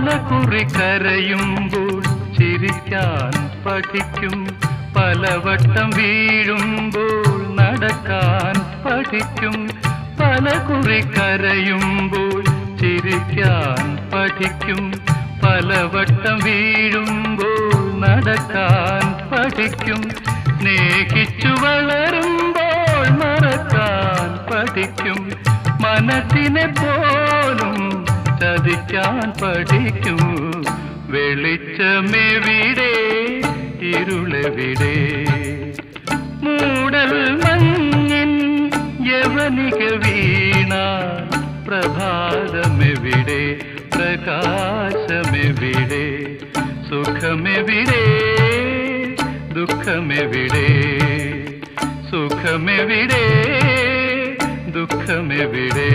പലകുറി കരയുമ്പോൾ ചിരിക്കാൻ പഠിക്കും, പലവട്ടം വീഴുമ്പോൾ നടക്കാൻ പഠിക്കും. പലകുറി കരയുമ്പോൾ ചിരിക്കാൻ പഠിക്കും, പലവട്ടം വീഴുമ്പോൾ നടക്കാൻ പഠിക്കും. സ്നേഹിച്ചു വളരുമ്പോൾ മറക്കാൻ പഠിക്കും, മനസ്സിനെ പോലും ചതിക്കാൻ പഠിക്കും. വെളിച്ചമെവിടെ ഇരുളെവിടെ, മൂടൽ മഞ്ഞിൻ യവനിക വീണ പ്രഭാതമെവിടെ, പ്രകാശമെവിടെ, സുഖമെവിടെ ദുഃഖമെവിടെ, സുഖമെവിടെ ദുഃഖമെവിടെ.